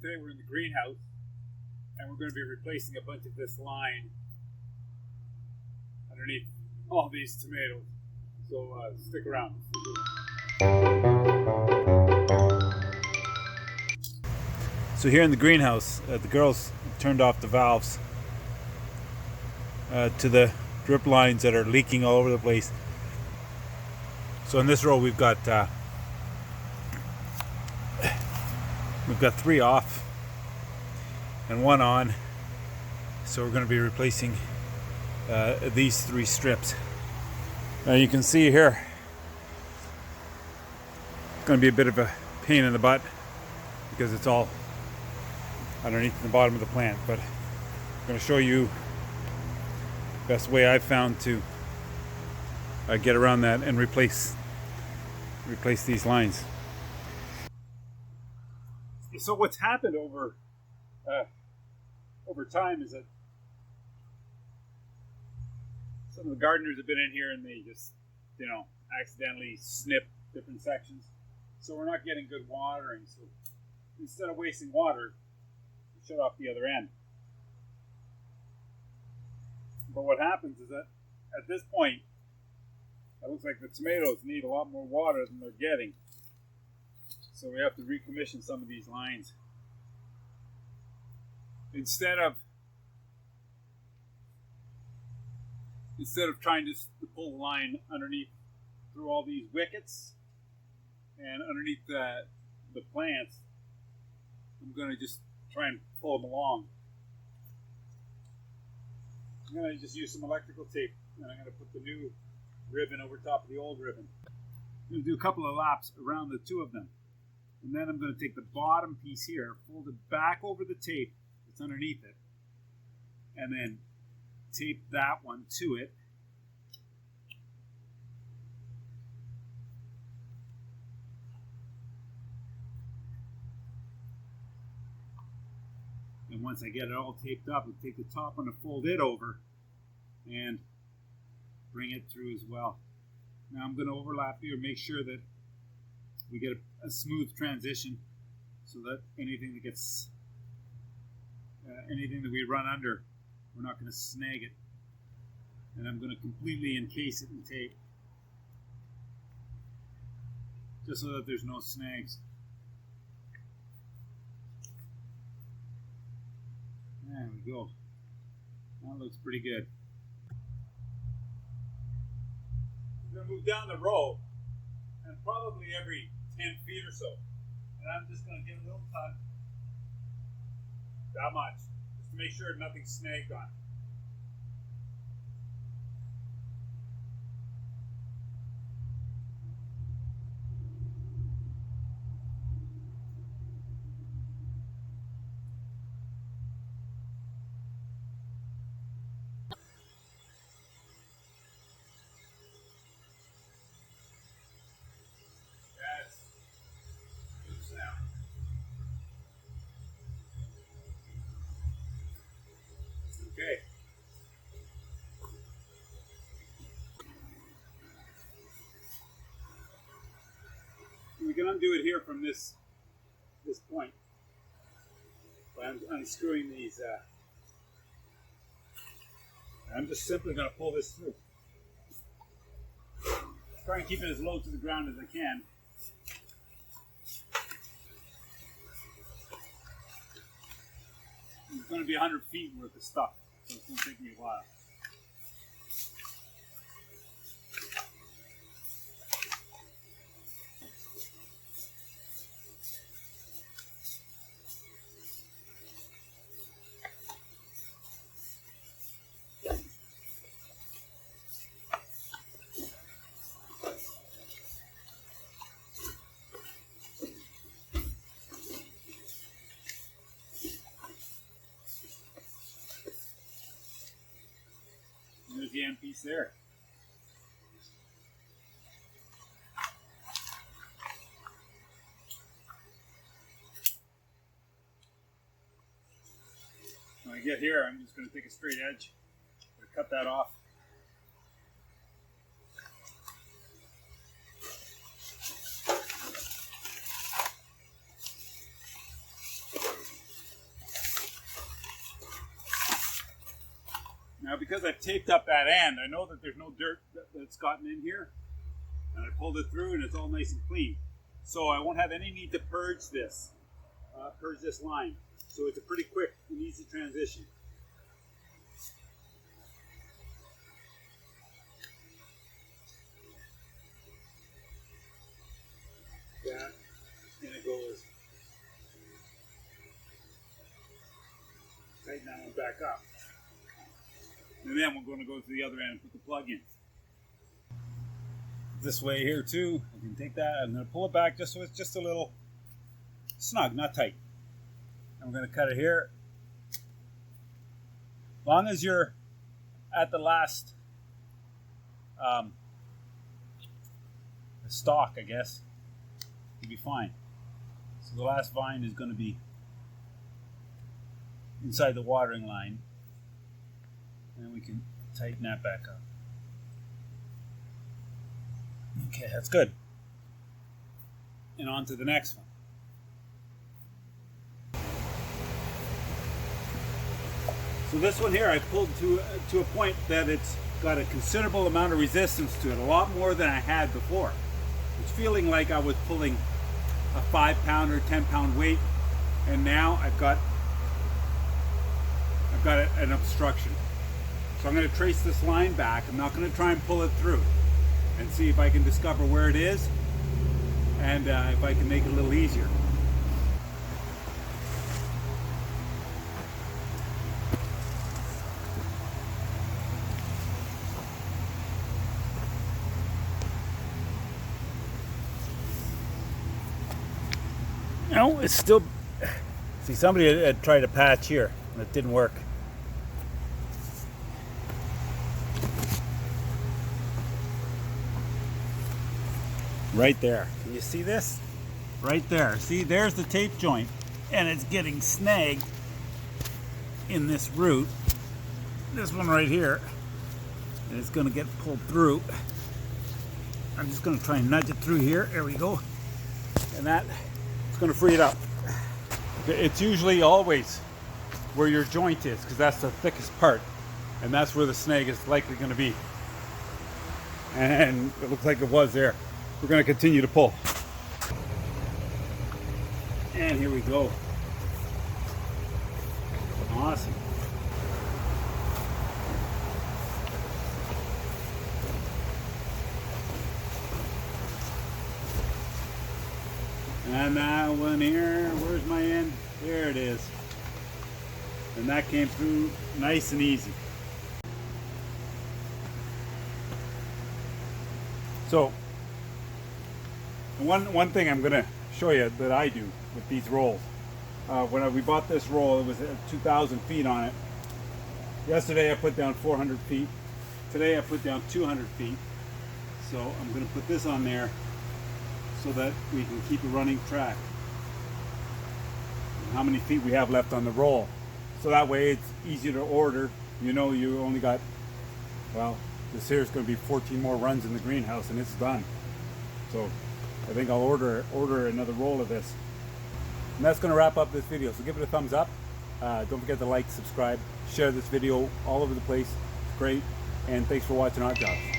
today we're in the greenhouse and we're going to be replacing a bunch of this line underneath all these tomatoes. So stick around. So here in the greenhouse, the girls turned off the valves to the drip lines that are leaking all over the place. So in this row we've got 3 off and 1 on. So we're going to be replacing these 3 strips. Now you can see here, it's going to be a bit of a pain in the butt because it's all underneath the bottom of the plant, but I'm going to show you the best way I've found to get around that and replace these lines. So what's happened over time is that some of the gardeners have been in here and they just, accidentally snip different sections. So we're not getting good watering. So instead of wasting water, we shut off the other end. But what happens is that at this point, it looks like the tomatoes need a lot more water than they're getting. So we have to recommission some of these lines. Instead of trying to pull the line underneath through all these wickets and underneath the plants, I'm going to just try and pull them along. I'm going to just use some electrical tape and I'm going to put the new ribbon over top of the old ribbon. I'm going to do a couple of laps around the 2 of them. And then I'm going to take the bottom piece here, fold it back over the tape that's underneath it, and then tape that one to it. And once I get it all taped up, I'll take the top one and fold it over and bring it through as well. Now I'm going to overlap here, make sure that we get a smooth transition so that anything that gets, anything that we run under, we're not going to snag it. And I'm going to completely encase it in tape, just so that there's no snags. There we go. That looks pretty good. I'm going to move down the row, and probably every 10 feet or so. And I'm just going to give a little tug. That much. Just to make sure nothing's snagged on. Okay. We can undo it here from this point by unscrewing these. I'm just simply going to pull this through. Try and keep it as low to the ground as I can. It's going to be 100 feet worth of stuff, so it's going to take me a while. There's the end piece there. When I get here, I'm just going to take a straight edge, cut that off. Now because I've taped up that end, I know that there's no dirt that's gotten in here. And I pulled it through and it's all nice and clean. So I won't have any need to purge this line. So it's a pretty quick and easy transition. That, and it goes. Tighten that one back up. And then we're going to go to the other end and put the plug in. This way here too, I can take that, I'm going to pull it back just so it's just a little snug, not tight. I'm going to cut it here. As long as you're at the last stalk, I guess, you'll be fine. So the last vine is going to be inside the watering line. And we can tighten that back up. Okay, that's good. And on to the next one. So this one here I pulled to a point that it's got a considerable amount of resistance to it, a lot more than I had before. It's feeling like I was pulling a 5-pound or 10-pound weight, and now I've got an obstruction. So I'm going to trace this line back. I'm not going to try and pull it through, and see if I can discover where it is, and if I can make it a little easier. No, it's still... See, somebody had tried a patch here, and it didn't work. Right there. Can you see this? Right there. See, there's the tape joint, and it's getting snagged in this root. This one right here, and it's going to get pulled through. I'm just going to try and nudge it through here. There we go. And that it's going to free it up. It's usually always where your joint is, because that's the thickest part, and that's where the snag is likely going to be. And it looks like it was there. We're going to continue to pull. And here we go. Awesome. And that one here, where's my end? There it is. And that came through nice and easy. So, one thing I'm going to show you that I do with these rolls. When we bought this roll, it was 2,000 feet on it. Yesterday I put down 400 feet. Today I put down 200 feet. So I'm going to put this on there so that we can keep a running track. And how many feet we have left on the roll. So that way it's easier to order. You know you only got, well, this here is going to be 14 more runs in the greenhouse and it's done. So I think I'll order another roll of this. And that's going to wrap up this video. So give it a thumbs up. Don't forget to like, subscribe, share this video all over the place. It's great. And thanks for watching Art Jobs.